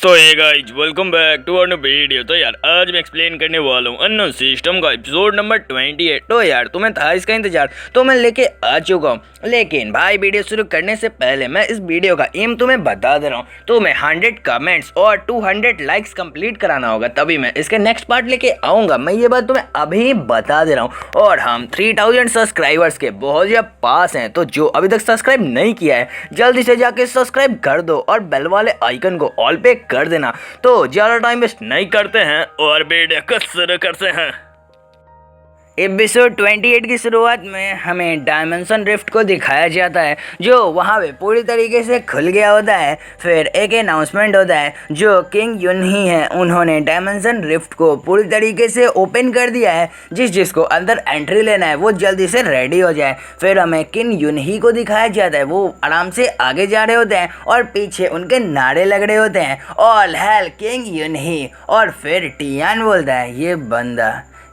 तो ये guys welcome back to our video. तो यार आज मैं एक्सप्लेन करने वाला हूँ अननोन सिस्टम का एपिसोड नंबर 28। तो यार तुम्हें था इसका इंतजार तो मैं लेके आ चुका हूँ। लेकिन भाई वीडियो शुरू करने से पहले मैं इस वीडियो का एम तुम्हें बता दे रहा हूँ। तुम्हें 100 कमेंट्स और 200 लाइक्स कंप्लीट कराना होगा, तभी मैं इसके नेक्स्ट पार्ट लेके आऊँगा। मैं ये बात तुम्हें अभी बता दे रहा हूँ। और हम 3000 सब्सक्राइबर्स के बहुत ज़्यादा पास हैं, तो जो अभी तक सब्सक्राइब नहीं किया है जल्दी से जाके सब्सक्राइब कर दो और बेल वाले आइकन को ऑल पे कर देना। तो ज़्यादा टाइम वेस्ट नहीं करते हैं और वीडियो को शुरू करते हैं। एपिसोड 28 की शुरुआत में हमें डायमेंशन रिफ्ट को दिखाया जाता है, जो वहाँ पे पूरी तरीके से खुल गया होता है। फिर एक अनाउंसमेंट होता है, जो किंग युन ही है उन्होंने डायमेंशन रिफ्ट को पूरी तरीके से ओपन कर दिया है। जिसको अंदर एंट्री लेना है वो जल्दी से रेडी हो जाए। फिर हमें किंग युन ही को दिखाया जाता है, वो आराम से आगे जा रहे होते हैं और पीछे उनके नारे लग रहे होते हैं, ऑल हेल किंग युन ही। और फिर टियान बोलता है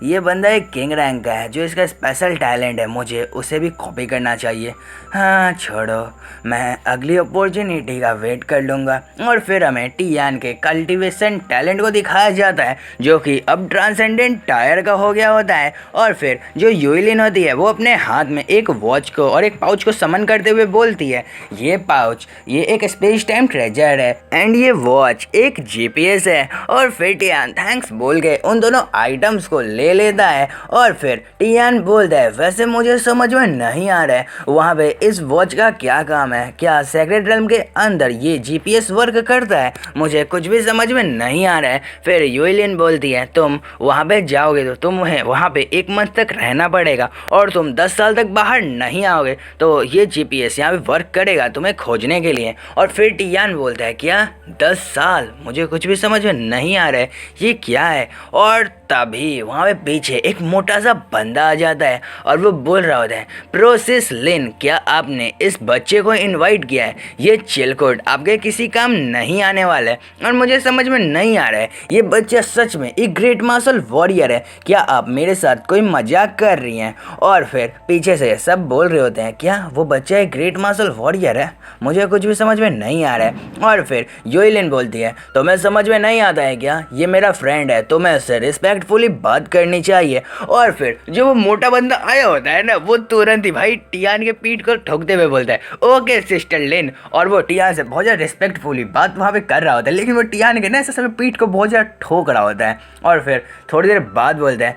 ये बंदा एक किंग रैंक का है, जो इसका स्पेशल टैलेंट है, मुझे उसे भी कॉपी करना चाहिए। हाँ छोड़ो, मैं अगली अपॉर्चुनिटी का वेट कर लूँगा। और फिर हमें टियान के कल्टीवेशन टैलेंट को दिखाया जाता है, जो कि अब ट्रांसेंडेंट टायर का हो गया होता है। और फिर जो यूलिन होती है वो अपने हाथ में एक वॉच को और एक पाउच को समन करते हुए बोलती है, ये पाउच ये एक स्पेस टाइम ट्रेजर है एंड ये वॉच एक जीपीएस है। और फिर टियान थैंक्स बोल के उन दोनों आइटम्स को ले लेता है। और फिर टियान बोलता है, वैसे मुझे समझ में नहीं आ रहा है वहाँ पे इस वॉच का क्या काम है, क्या सेक्रेट रेल्म के अंदर ये जीपीएस वर्क करता है, मुझे कुछ भी समझ में नहीं आ रहा है। फिर यूलिन बोलती है, तुम वहाँ पे जाओगे तो तुम्हें वहाँ पे 1 मंथ तक रहना पड़ेगा और तुम 10 साल तक बाहर नहीं आओगे, तो ये जीपीएस यहाँ पे वर्क करेगा तुम्हें खोजने के लिए। और फिर टियान बोलता है, क्या 10 साल, मुझे कुछ भी समझ में नहीं आ रहा है ये क्या है। और तभी वहाँ पे पीछे एक मोटा सा बंदा आ जाता है और वो बोल रहा होता है, प्रोसेस लिन, क्या आपने इस बच्चे को इनवाइट किया है? ये चिलकोट आपके किसी काम नहीं आने वाला है और मुझे समझ में नहीं आ रहा है ये बच्चा सच में एक ग्रेट मार्शल वॉरियर है, क्या आप मेरे साथ कोई मजाक कर रही हैं? और फिर पीछे से सब बोल रहे होते हैं, क्या वो बच्चा एक ग्रेट मार्शल वॉरियर है? मुझे कुछ भी समझ में नहीं आ रहा है। और फिर यूलिन बोलती है, तुम्हें समझ में नहीं आता है क्या, ये मेरा फ्रेंड है, तुम्हें इससे रिस्पेक्टफुली बात करनी चाहिए। और फिर जो वो मोटा बंदा आया होता है ना, वो तुरंत ही भाई टियान के पीठ को ठोकते हुए बोलता है, ओके सिस्टर लिन। और वो टियान से बहुत ज़्यादा रिस्पेक्टफुली बात वहाँ पे कर रहा होता है, लेकिन वो टियान के ना ऐसे समय पीठ को बहुत ज़्यादा ठोक रहा होता है। और फिर थोड़ी देर बाद बोलता है,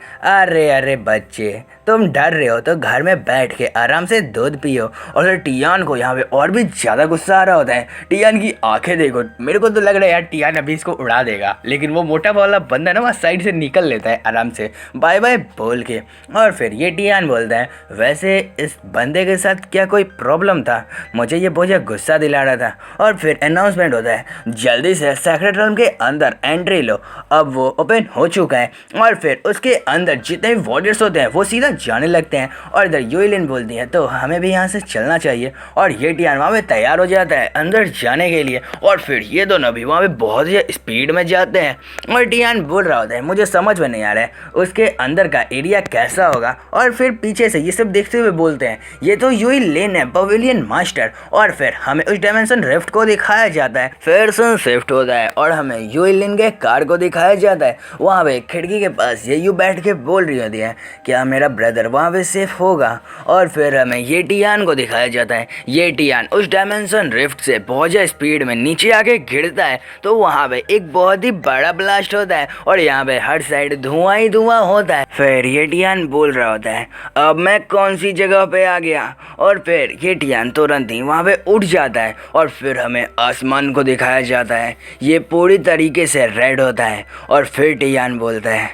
अरे बच्चे, तुम डर रहे हो तो घर में बैठ के आराम से दूध पियो। और फिर टियान को यहाँ पे और भी ज़्यादा गुस्सा आ रहा होता है। टियान की आंखें देखो, मेरे को तो लग रहा है यार टियान अभी इसको उड़ा देगा, लेकिन वो मोटा वाला बंदा ना वहाँ साइड से निकल लेता है आराम से बाय बाय बोल के। और फिर ये टियान बोलता है, वैसे इस बंदे के साथ क्या कोई प्रॉब्लम था, मुझे ये बहुत ज़्यादा गुस्सा दिला रहा था। और फिर अनाउंसमेंट होता है, जल्दी से सेक्रेट रूम के अंदर एंट्री लो, अब वो ओपन हो चुका है। और फिर उसके अंदर जितने भी वॉरियर्स होते हैं वो सीधा जाने लगते हैं। और इधर यूलिन बोलती है, तो हमें भी यहाँ से चलना चाहिए। और ये टियान वहाँ पे तैयार हो जाता है अंदर जाने के लिए। और फिर ये दोनों भी वहाँ पे बहुत ही स्पीड में जाते हैं। और टियान बोल रहा होता है, मुझे समझ में नहीं आ रहा है उसके अंदर का एरिया कैसा होगा। और फिर पीछे से ये सब देखते हुए बोलते हैं, ये तो यूलिन है, पवेलियन मास्टर। और फिर हमें उस डायमेंशन रिफ्ट को दिखाया जाता है। फिर सन शिफ्ट होता है और हमें यूलिन के कार को दिखाया जाता है। वहाँ पे खिड़की के पास ये यू बैठ के बोल रही होती है, क्या मेरा ब्रदर वहाँ पे सेफ होगा? और फिर हमें ये टियान को दिखाया जाता है। ये टियान उस डायमेंशन रिफ्ट से बहुत ज़्यादा स्पीड में नीचे आके गिरता है, तो वहाँ पे एक बहुत ही बड़ा ब्लास्ट होता है और यहाँ पे हर साइड धुआं ही धुआं होता है। फिर ये टियान बोल रहा होता है, अब मैं कौन सी जगह पे आ गया? और फिर ये टियान तुरंत ही वहाँ पे उठ जाता है। और फिर हमें आसमान को दिखाया जाता है, ये पूरी तरीके से रेड होता है। और फिर टियान बोलता है,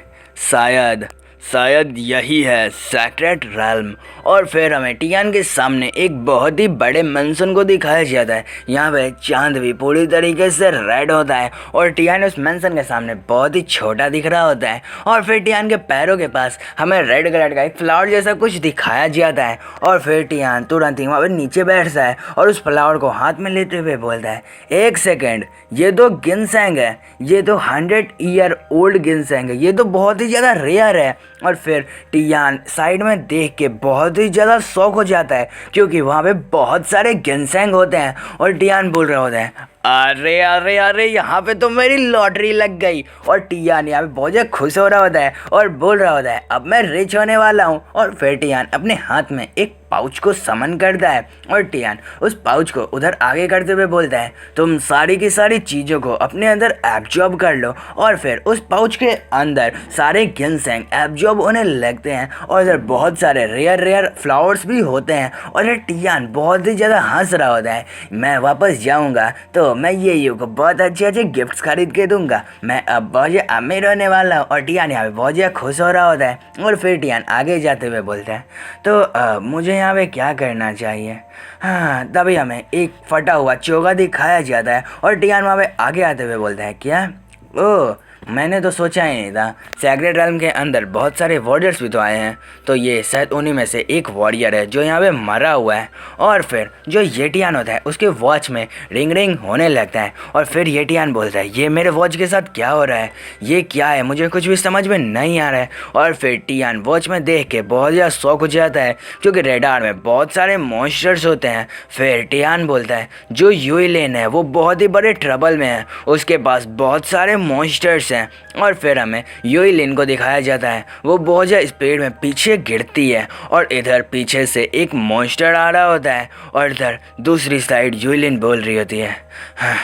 शायद यही है सेक्रेट रेल्म। और फिर हमें टियान के सामने एक बहुत ही बड़े मेंशन को दिखाया जाता है। यहाँ पे चांद भी पूरी तरीके से रेड होता है और टियान उस मेंशन के सामने बहुत ही छोटा दिख रहा होता है। और फिर टियान के पैरों के पास हमें रेड कलर का एक फ्लावर जैसा कुछ दिखाया जाता है। और फिर टियान तुरंत ही वहाँ पे नीचे बैठता है और उस फ्लावर को हाथ में लेते हुए बोलता है, 1 सेकेंड, ये तो गिनसेंग है, ये तो 100 ईयर ओल्ड गिनसेंग है, ये तो बहुत ही ज़्यादा रेयर है। और फिर टियान साइड में देख के बहुत ही ज़्यादा शौक हो जाता है, क्योंकि वहाँ पे बहुत सारे गिनसेंग होते हैं। और टियान बोल रहा होता है, अरे अरे अरे, यहाँ पे तो मेरी लॉटरी लग गई। और टियान यहाँ पे बहुत ज़्यादा खुश हो रहा होता है और बोल रहा होता है अब मैं रिच होने वाला हूँ। और फिर टियान अपने हाथ में एक पाउच को समन करता है और टियान उस पाउच को उधर आगे करते हुए बोलता है तुम सारी की सारी चीज़ों को अपने अंदर एब्जॉर्ब कर लो। और फिर उस पाउच के अंदर सारे गिनसेंग एब्जॉर्ब होने लगते हैं और इधर बहुत सारे रेयर फ्लावर्स भी होते हैं। और ये टियान बहुत ही ज़्यादा हंस रहा होता है। मैं वापस जाऊँगा तो मैं ये को बहुत अच्छे गिफ्ट्स खरीद के दूंगा। मैं अब बहुत ज़्यादा अमीर होने वाला हूँ। और टियान यहाँ पे बहुत ज़्यादा खुश हो रहा होता है। और फिर टियान आगे जाते हुए बोलता है तो मुझे यहाँ पे क्या करना चाहिए। हाँ, तभी हमें एक फटा हुआ चोगा दिखाया जाता है और टियान वहाँ पे आगे आते हुए बोलता है क्या, ओह मैंने तो सोचा ही नहीं था। सैक्रेड रेल्म के अंदर बहुत सारे वॉरियर्स भी तो आए हैं, तो ये शायद उन्हीं में से एक वॉरियर है जो यहाँ पे मरा हुआ है। और फिर जो येटियान होता है उसके वॉच में रिंग रिंग होने लगता है। और फिर येटियान बोलता है ये मेरे वॉच के साथ क्या हो रहा है, ये क्या है, मुझे कुछ भी समझ में नहीं आ रहा है। और फिर टियान वॉच में देख के बहुत ज़्यादा शौक हो जाता है क्योंकि रेडार में बहुत सारे मॉन्स्टर्स होते हैं। फिर टियान बोलता है जो यूइलेन है वो बहुत ही बड़े ट्रबल में है, उसके पास बहुत सारे मॉन्स्टर्स हैं। और फिर हमें यूइलिन को दिखाया जाता है, वो बहुत ज़्यादा स्पीड में पीछे गिरती है और इधर पीछे से एक मॉन्स्टर आ रहा होता है और इधर दूसरी साइड यूइलिन बोल रही होती है हाँ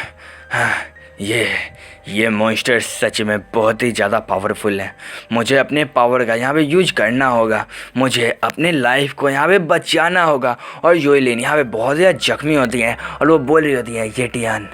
हाँ ये मॉन्स्टर सच में बहुत ही ज़्यादा पावरफुल है। मुझे अपने पावर का यहाँ पे यूज करना होगा, मुझे अपने लाइफ को यहाँ पे बचाना होगा। और यूइलिन यहाँ पे बहुत ज़्यादा जख्मी होती है और वो बोल रही होती है येटियान।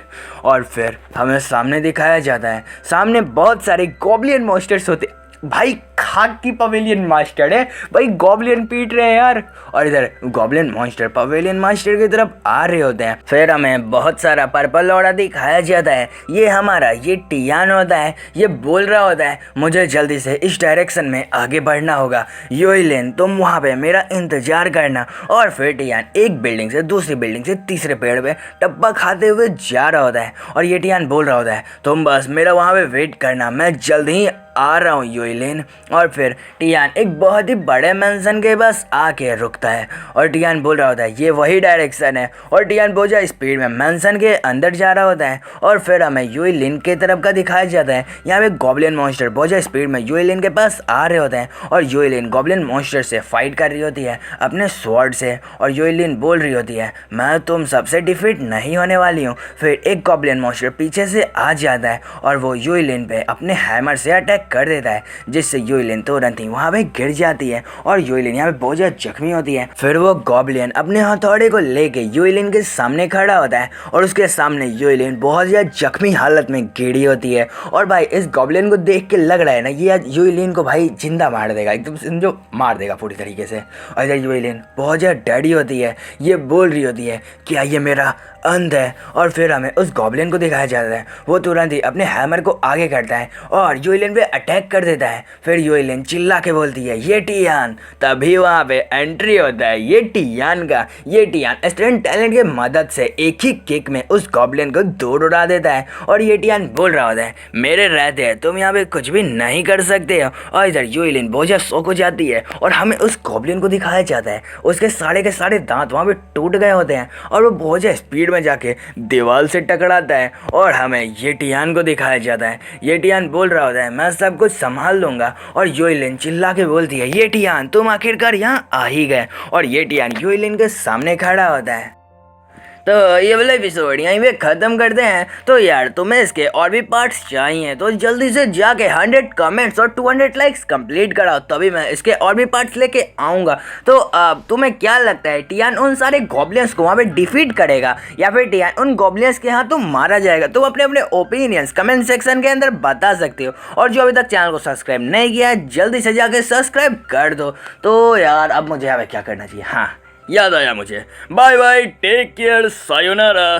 और फिर हमें सामने दिखाया जाता है, सामने बहुत सारे गॉब्लियन मॉन्स्टर्स होते भाई, खाक की पवेलियन मास्टर है भाई, गॉब्लियन पीट रहे हैं यार। और इधर गॉब्लियन मॉन्स्टर पवेलियन मास्टर की तरफ आ रहे होते हैं। फिर हमें बहुत सारा पर्पल ऑरा दिखाया जाता है। ये हमारा ये टियान होता है, ये बोल रहा होता है मुझे जल्दी से इस डायरेक्शन में आगे बढ़ना होगा, यूइलिन तुम वहाँ पे मेरा इंतजार करना। और फिर टियान एक बिल्डिंग से दूसरी बिल्डिंग से तीसरे पेड़ पे टप्पा खाते हुए जा रहा होता है। और ये टियान बोल रहा होता है तुम बस मेरा वहाँ पे वेट करना, मैं जल्द ही आ रहा हूँ यूइलिन। और फिर टियान एक बहुत ही बड़े मेंशन के पास आके रुकता है और टियान बोल रहा होता है ये वही डायरेक्शन है। और टियान बहुत ज़्यादा स्पीड में मेंशन के अंदर जा रहा होता है। और फिर हमें यूइलिन के तरफ का दिखाया जाता है, यहाँ पे गॉब्लिन मॉन्स्टर बहुत ज़्यादा स्पीड में यूइलिन के पास आ रहे होते हैं और यूइलिन गॉब्लिन मॉन्स्टर से फाइट कर रही होती है अपने स्वॉर्ड से। और यूइलिन बोल रही होती है मैं तुम सबसे डिफीट नहीं होने वाली हूँ। फिर एक गॉब्लिन मॉन्स्टर पीछे से आ जाता है और वो यूइलिन पे अपने हैमर से अटैक कर देता है, जिससे यूइलिन तुरंत ही वहाँ पे गिर जाती है और यूइलिन यहाँ पे बहुत ज़्यादा जख्मी होती है। फिर वो गॉब्लिन अपने हथौड़े को लेके यूइलिन के सामने खड़ा होता है और उसके सामने यूइलिन बहुत ज़्यादा जख्मी हालत में गिरी होती है। और भाई इस गॉब्लिन को देख के लग रहा है ना ये आज यूइलिन को भाई जिंदा मार देगा, एकदम समझो मार देगा पूरी तरीके से। और इधर यूइलिन बहुत ज़्यादा डरी होती है, ये बोल रही होती है क्या ये मेरा अंत है। और फिर हमें उस गॉब्लिन को दिखाया जाता है, वो तुरंत ही अपने हैमर को आगे करता है और यूइलिन पे अटैक कर देता है। फिर यूइलिन चिल्ला के बोलती है ये टियान। तभी वहाँ पे एंट्री होता है ये टियान का। ये टियान स्टंट टैलेंट के मदद से एक ही किक में उस गॉब्लिन को दूर उड़ा देता है। और ये टियान बोल रहा होता है मेरे रहते हैं तुम यहाँ पे कुछ भी नहीं कर सकते हो। और इधर यूइलिन बहुत ज़्यादा शौक हो जाती है और हमें उस गॉब्लिन को दिखाया जाता है, उसके सारे के सारे दांत वहाँ पे टूट गए होते हैं और वो बहुत ज़्यादा स्पीड में जाके दीवार से टकराता है। और हमें ये टियान को दिखाया जाता है, ये टियान बोल रहा होता है मैं सब कुछ संभाल लूँगा। और यूइलिन चिल्ला के बोलती है ये टियान तुम आखिरकार यहाँ आ ही गए। और ये टियान यूइलिन के सामने खड़ा होता है। तो ये वाला एपिसोड यहीं पे ख़त्म करते हैं। तो यार तुम्हें इसके और भी पार्ट्स चाहिए तो जल्दी से जाके 100 कमेंट्स और 200 लाइक्स कंप्लीट कराओ, तभी मैं इसके और भी पार्ट्स लेके आऊँगा। तो तुम्हें क्या लगता है टियान उन सारे गॉब्लियंस को वहाँ पे डिफीट करेगा या फिर टियान उन गॉब्लियंस के हाथों मारा जाएगा? तुम अपने अपने ओपिनियंस कमेंट सेक्शन के अंदर बता सकते हो। और जो अभी तक चैनल को सब्सक्राइब नहीं किया है जल्दी से जाके सब्सक्राइब कर दो। तो यार अब मुझे यहाँ पे क्या करना चाहिए, हाँ याद आया मुझे, bye bye, take care, sayonara.